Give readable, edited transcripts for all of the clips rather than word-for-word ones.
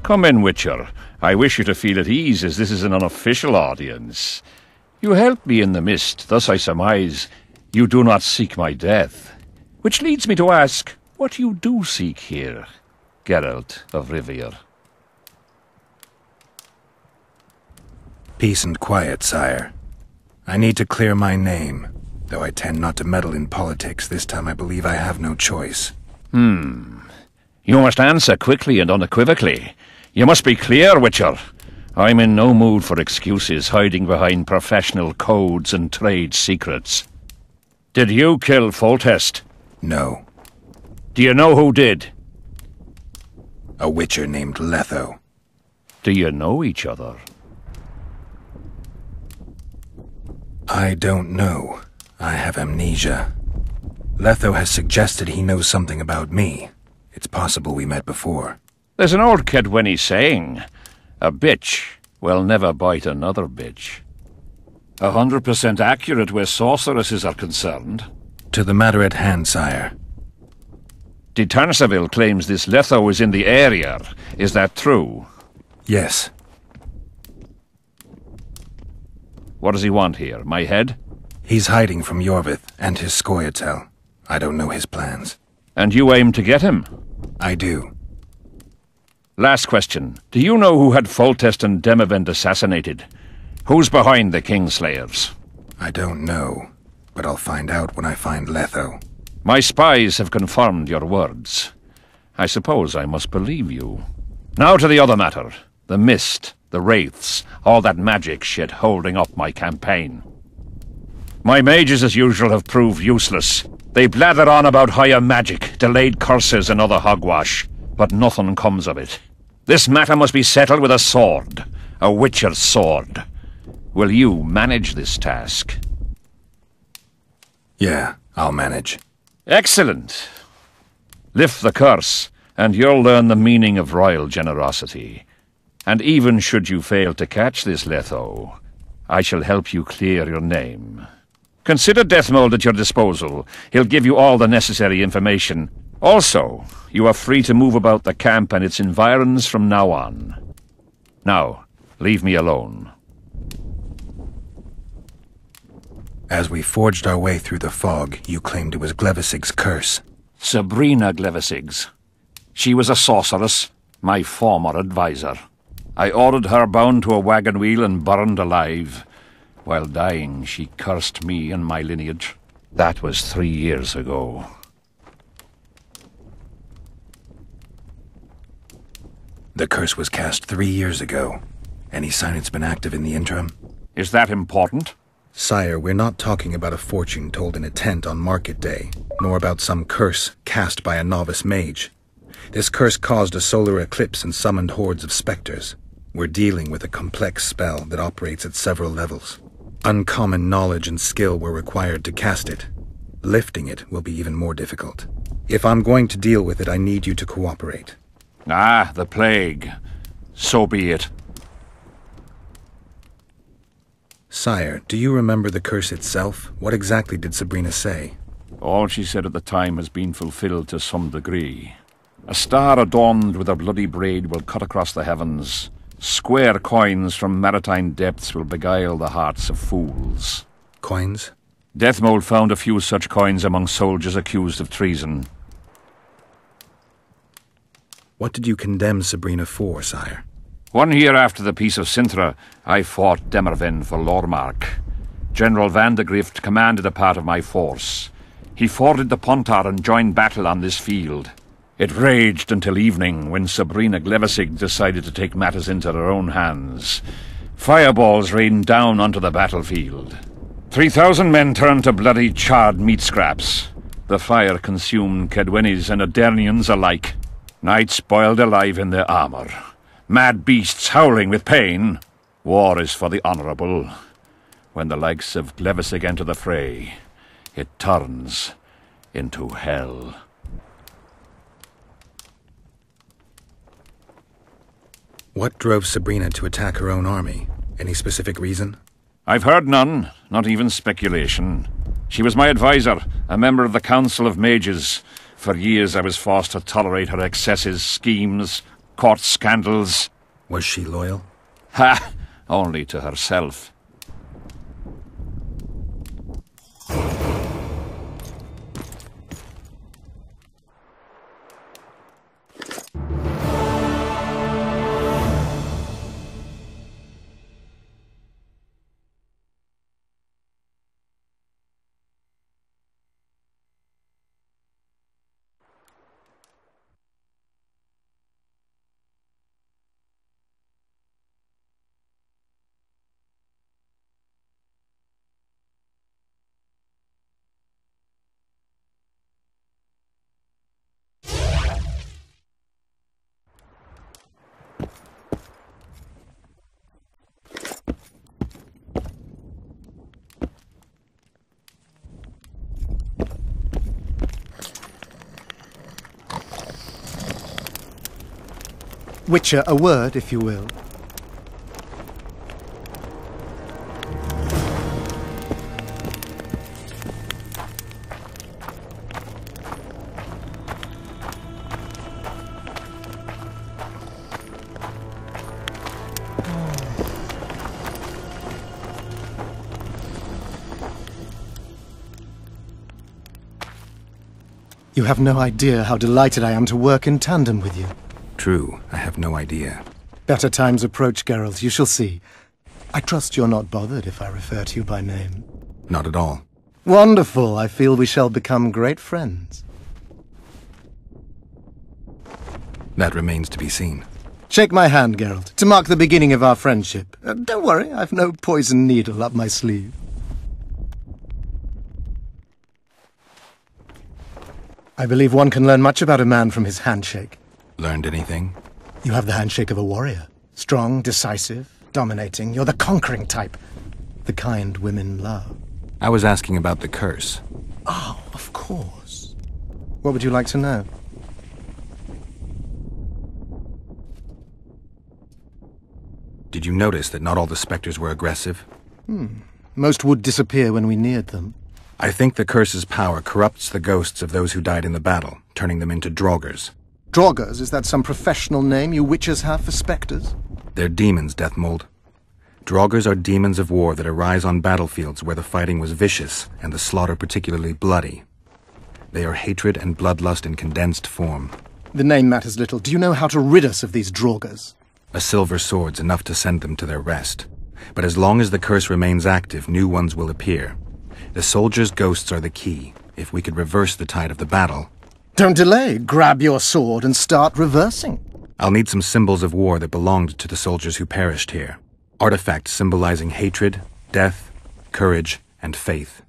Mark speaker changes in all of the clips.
Speaker 1: Come in, Witcher. I wish you to feel at ease, as this is an unofficial audience. You helped me in the mist, thus I surmise you do not seek my death. Which leads me to ask what you do seek here, Geralt of Rivia.
Speaker 2: Peace and quiet, sire. I need to clear my name. Though I tend not to meddle in politics, this time I believe I have no choice.
Speaker 1: You must answer quickly and unequivocally. You must be clear, Witcher. I'm in no mood for excuses hiding behind professional codes and trade secrets. Did you kill Foltest?
Speaker 2: No.
Speaker 1: Do you know who did?
Speaker 2: A witcher named Letho.
Speaker 1: Do you know each other?
Speaker 2: I don't know. I have amnesia. Letho has suggested he knows something about me. It's possible we met before.
Speaker 1: There's an old Kaedweni saying, a bitch will never bite another bitch. 100% accurate where sorceresses are concerned.
Speaker 2: To the matter at hand, sire.
Speaker 1: De Tansarville claims this Letho is in the area. Is that true?
Speaker 2: Yes.
Speaker 1: What does he want here? My head?
Speaker 2: He's hiding from Yorvith and his Scoia'tael. I don't know his plans.
Speaker 1: And you aim to get him?
Speaker 2: I do.
Speaker 1: Last question. Do you know who had Foltest and Demavend assassinated? Who's behind the Kingslayers?
Speaker 2: I don't know, but I'll find out when I find Letho.
Speaker 1: My spies have confirmed your words. I suppose I must believe you. Now to the other matter. The mist, the wraiths, all that magic shit holding up my campaign. My mages, as usual, have proved useless. They blather on about higher magic, delayed curses and other hogwash, but nothing comes of it. This matter must be settled with a sword, a witcher's sword. Will you manage this task?
Speaker 2: Yeah, I'll manage.
Speaker 1: Excellent. Lift the curse, and you'll learn the meaning of royal generosity. And even should you fail to catch this Letho, I shall help you clear your name. Consider Deathmold at your disposal. He'll give you all the necessary information. Also, you are free to move about the camp and its environs from now on. Now, leave me alone.
Speaker 2: As we forged our way through the fog, you claimed it was Glevisig's curse.
Speaker 1: Sabrina Glevisig's. She was a sorceress, my former advisor. I ordered her bound to a wagon wheel and burned alive. While dying, she cursed me and my lineage. That was 3 years ago.
Speaker 2: The curse was cast 3 years ago. Any sign it's been active in the interim?
Speaker 1: Is that important?
Speaker 2: Sire, we're not talking about a fortune told in a tent on market day, nor about some curse cast by a novice mage. This curse caused a solar eclipse and summoned hordes of specters. We're dealing with a complex spell that operates at several levels. Uncommon knowledge and skill were required to cast it. Lifting it will be even more difficult. If I'm going to deal with it, I need you to cooperate.
Speaker 1: Ah, the plague. So be it.
Speaker 2: Sire, do you remember the curse itself? What exactly did Sabrina say?
Speaker 1: All she said at the time has been fulfilled to some degree. A star adorned with a bloody braid will cut across the heavens. Square coins from maritime depths will beguile the hearts of fools.
Speaker 2: Coins?
Speaker 1: Deathmold found a few such coins among soldiers accused of treason.
Speaker 2: What did you condemn Sabrina for, sire?
Speaker 1: 1 year after the Peace of Cintra, I fought Demerven for Lormark. General Vandegrift commanded a part of my force. He forded the Pontar and joined battle on this field. It raged until evening, when Sabrina Glevisig decided to take matters into her own hands. Fireballs rained down onto the battlefield. 3,000 men turned to bloody charred meat scraps. The fire consumed Kaedwenis and Aedirnians alike. Knights boiled alive in their armor. Mad beasts howling with pain. War is for the honorable. When the likes of Glevisig enter the fray, it turns into hell.
Speaker 2: What drove Sabrina to attack her own army? Any specific reason?
Speaker 1: I've heard none, not even speculation. She was my advisor, a member of the Council of Mages. For years I was forced to tolerate her excesses, schemes, court scandals.
Speaker 2: Was she loyal?
Speaker 1: Ha! Only to herself.
Speaker 3: Witcher, a word, if you will. You have no idea how delighted I am to work in tandem with you.
Speaker 2: True, I have no idea.
Speaker 3: Better times approach, Geralt, you shall see. I trust you're not bothered if I refer to you by name.
Speaker 2: Not at all.
Speaker 3: Wonderful, I feel we shall become great friends.
Speaker 2: That remains to be seen.
Speaker 3: Shake my hand, Geralt, to mark the beginning of our friendship. Don't worry, I've no poison needle up my sleeve. I believe one can learn much about a man from his handshake.
Speaker 2: Learned anything?
Speaker 3: You have the handshake of a warrior. Strong, decisive, dominating. You're the conquering type. The kind women love.
Speaker 2: I was asking about the curse.
Speaker 3: Oh, of course. What would you like to know?
Speaker 2: Did you notice that not all the spectres were aggressive?
Speaker 3: Most would disappear when we neared them.
Speaker 2: I think the curse's power corrupts the ghosts of those who died in the battle, turning them into Draugrs.
Speaker 3: Draugrs, is that some professional name you witchers have for spectres?
Speaker 2: They're demons, Deathmold. Draugrs are demons of war that arise on battlefields where the fighting was vicious and the slaughter particularly bloody. They are hatred and bloodlust in condensed form.
Speaker 3: The name matters little. Do you know how to rid us of these Draugrs?
Speaker 2: A silver sword's enough to send them to their rest. But as long as the curse remains active, new ones will appear. The soldiers' ghosts are the key. If we could reverse the tide of the battle...
Speaker 3: Don't delay. Grab your sword and start reversing.
Speaker 2: I'll need some symbols of war that belonged to the soldiers who perished here. Artifacts symbolizing hatred, death, courage, and faith.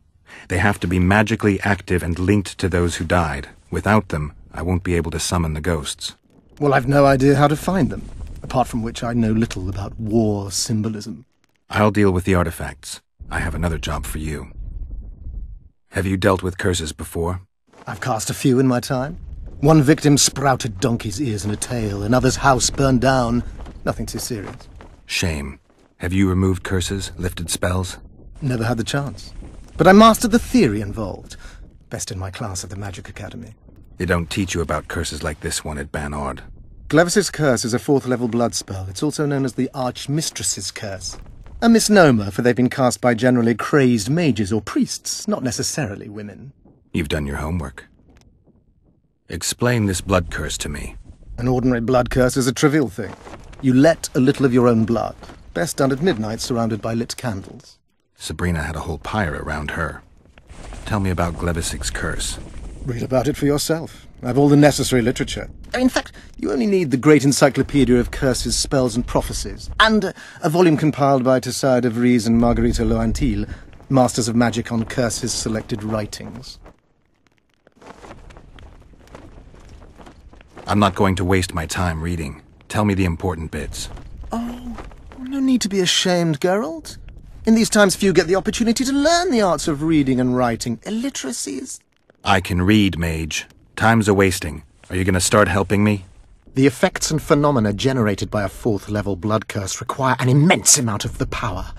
Speaker 2: They have to be magically active and linked to those who died. Without them, I won't be able to summon the ghosts.
Speaker 3: Well, I've no idea how to find them, apart from which I know little about war symbolism.
Speaker 2: I'll deal with the artifacts. I have another job for you. Have you dealt with curses before?
Speaker 3: I've cast a few in my time. One victim sprouted donkey's ears and a tail, another's house burned down. Nothing too serious.
Speaker 2: Shame. Have you removed curses, lifted spells?
Speaker 3: Never had the chance. But I mastered the theory involved. Best in my class at the Magic Academy.
Speaker 2: They don't teach you about curses like this one at Banord.
Speaker 3: Glevis's Curse is a 4th-level blood spell. It's also known as the Archmistress's Curse. A misnomer, for they've been cast by generally crazed mages or priests, not necessarily women.
Speaker 2: You've done your homework. Explain this blood curse to me.
Speaker 3: An ordinary blood curse is a trivial thing. You let a little of your own blood. Best done at midnight, surrounded by lit candles.
Speaker 2: Sabrina had a whole pyre around her. Tell me about Glevis's curse.
Speaker 3: Read about it for yourself. I've all the necessary literature. In fact, you only need the Great Encyclopedia of Curses, Spells and Prophecies, and a volume compiled by Tessard de Vries and Marguerite Loantil, Masters of Magic on Curses Selected Writings.
Speaker 2: I'm not going to waste my time reading. Tell me the important bits.
Speaker 3: Oh, no need to be ashamed, Geralt. In these times few get the opportunity to learn the arts of reading and writing. Illiteracy is...
Speaker 2: I can read, mage. Time's a-wasting. Are you going to start helping me?
Speaker 3: The effects and phenomena generated by a 4th-level blood curse require an immense amount of the power.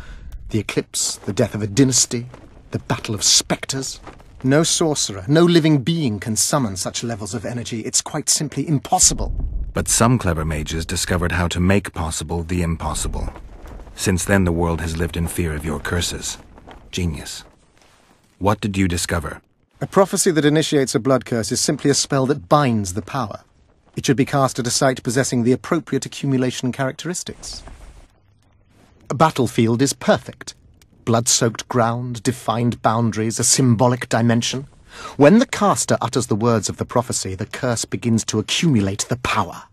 Speaker 3: The eclipse, the death of a dynasty, the battle of spectres. No sorcerer, no living being can summon such levels of energy. It's quite simply impossible.
Speaker 2: But some clever mages discovered how to make possible the impossible. Since then, the world has lived in fear of your curses. Genius. What did you discover?
Speaker 3: A prophecy that initiates a blood curse is simply a spell that binds the power. It should be cast at a site possessing the appropriate accumulation characteristics. A battlefield is perfect. Blood-soaked ground, defined boundaries, a symbolic dimension. When the caster utters the words of the prophecy, the curse begins to accumulate the power.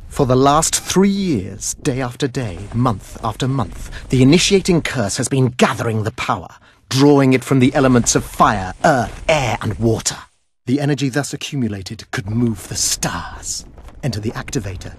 Speaker 3: For the last 3 years, day after day, month after month, the initiating curse has been gathering the power, drawing it from the elements of fire, earth, air, and water. The energy thus accumulated could move the stars. Enter the activator,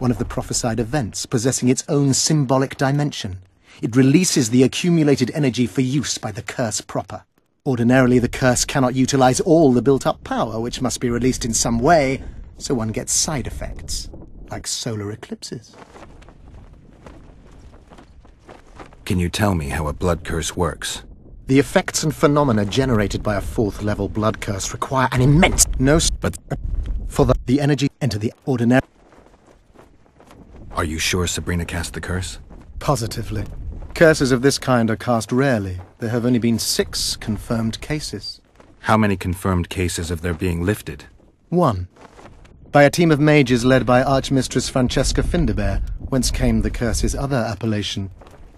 Speaker 3: one of the prophesied events possessing its own symbolic dimension. It releases the accumulated energy for use by the curse proper. Ordinarily, the curse cannot utilize all the built-up power, which must be released in some way, so one gets side effects, like solar eclipses.
Speaker 2: Can you tell me how a blood curse works?
Speaker 3: The effects and phenomena generated by a 4th-level blood curse require an immense... For the energy enter the ordinary...
Speaker 2: Are you sure Sabrina cast the curse?
Speaker 3: Positively. Curses of this kind are cast rarely. There have only been 6 confirmed cases.
Speaker 2: How many confirmed cases of their being lifted?
Speaker 3: 1. By a team of mages led by Archmistress Francesca Findabair, whence came the curse's other appellation.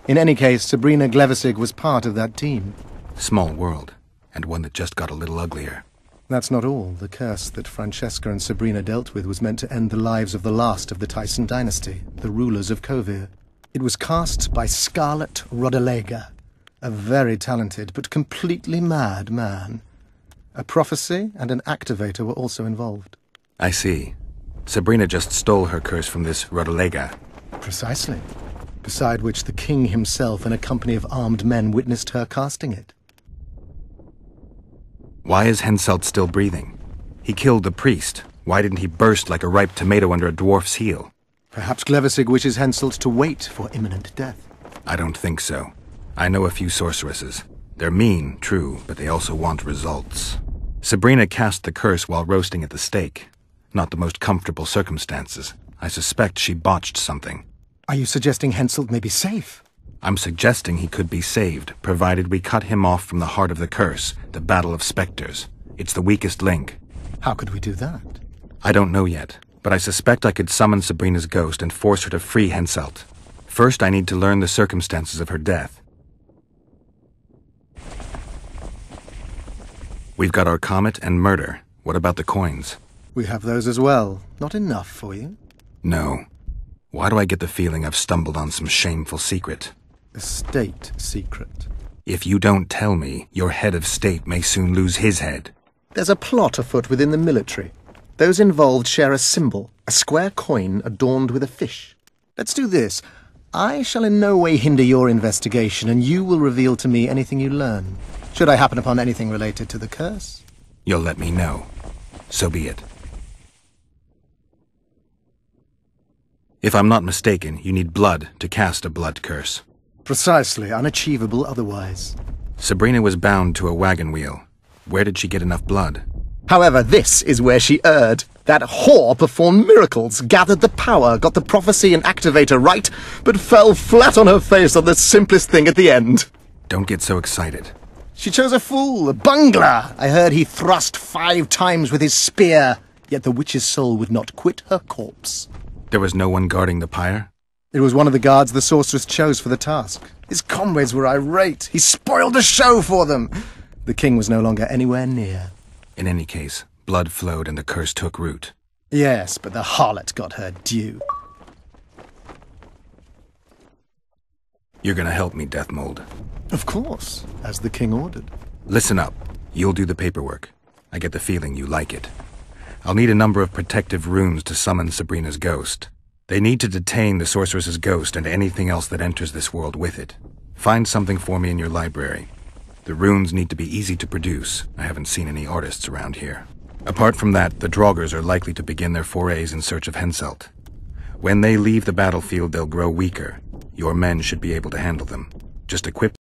Speaker 3: In any case, Sabrina Glevissig was part of that team.
Speaker 2: Small world, and one that just got a little uglier.
Speaker 3: That's not all. The curse that Francesca and Sabrina dealt with was meant to end the lives of the last of the Tyson dynasty, the rulers of Kovir. It was cast by Scarlet Rodalega, a very talented but completely mad man. A prophecy and an activator were also involved.
Speaker 2: I see. Sabrina just stole her curse from this Rodalega.
Speaker 3: Precisely. Beside which the king himself and a company of armed men witnessed her casting it.
Speaker 2: Why is Henselt still breathing? He killed the priest. Why didn't he burst like a ripe tomato under a dwarf's heel?
Speaker 3: Perhaps Glevissig wishes Henselt to wait for imminent death.
Speaker 2: I don't think so. I know a few sorceresses. They're mean, true, but they also want results. Sabrina cast the curse while roasting at the stake. Not the most comfortable circumstances. I suspect she botched something.
Speaker 3: Are you suggesting Henselt may be safe?
Speaker 2: I'm suggesting he could be saved, provided we cut him off from the heart of the curse, the Battle of Spectres. It's the weakest link.
Speaker 3: How could we do that?
Speaker 2: I don't know yet, but I suspect I could summon Sabrina's ghost and force her to free Henselt. First, I need to learn the circumstances of her death. We've got our comet and murder. What about the coins?
Speaker 3: We have those as well. Not enough for you?
Speaker 2: No. Why do I get the feeling I've stumbled on some shameful secret?
Speaker 3: A state secret.
Speaker 2: If you don't tell me, your head of state may soon lose his head.
Speaker 3: There's a plot afoot within the military. Those involved share a symbol, a square coin adorned with a fish. Let's do this. I shall in no way hinder your investigation, and you will reveal to me anything you learn. Should I happen upon anything related to the curse?
Speaker 2: You'll let me know. So be it. If I'm not mistaken, you need blood to cast a blood curse.
Speaker 3: Precisely, unachievable otherwise.
Speaker 2: Sabrina was bound to a wagon wheel. Where did she get enough blood?
Speaker 3: However, this is where she erred. That whore performed miracles, gathered the power, got the prophecy and activator right, but fell flat on her face on the simplest thing at the end.
Speaker 2: Don't get so excited.
Speaker 3: She chose a fool, a bungler. I heard he thrust 5 times with his spear, yet the witch's soul would not quit her corpse.
Speaker 2: There was no one guarding the pyre?
Speaker 3: It was one of the guards the sorceress chose for the task. His comrades were irate. He spoiled the show for them. The king was no longer anywhere near.
Speaker 2: In any case, blood flowed and the curse took root.
Speaker 3: Yes, but the harlot got her due.
Speaker 2: You're gonna help me, Deathmold.
Speaker 3: Of course, as the king ordered.
Speaker 2: Listen up. You'll do the paperwork. I get the feeling you like it. I'll need a number of protective runes to summon Sabrina's ghost. They need to detain the sorceress's ghost and anything else that enters this world with it. Find something for me in your library. The runes need to be easy to produce. I haven't seen any artists around here. Apart from that, the Draugrs are likely to begin their forays in search of Henselt. When they leave the battlefield, they'll grow weaker. Your men should be able to handle them. Just equip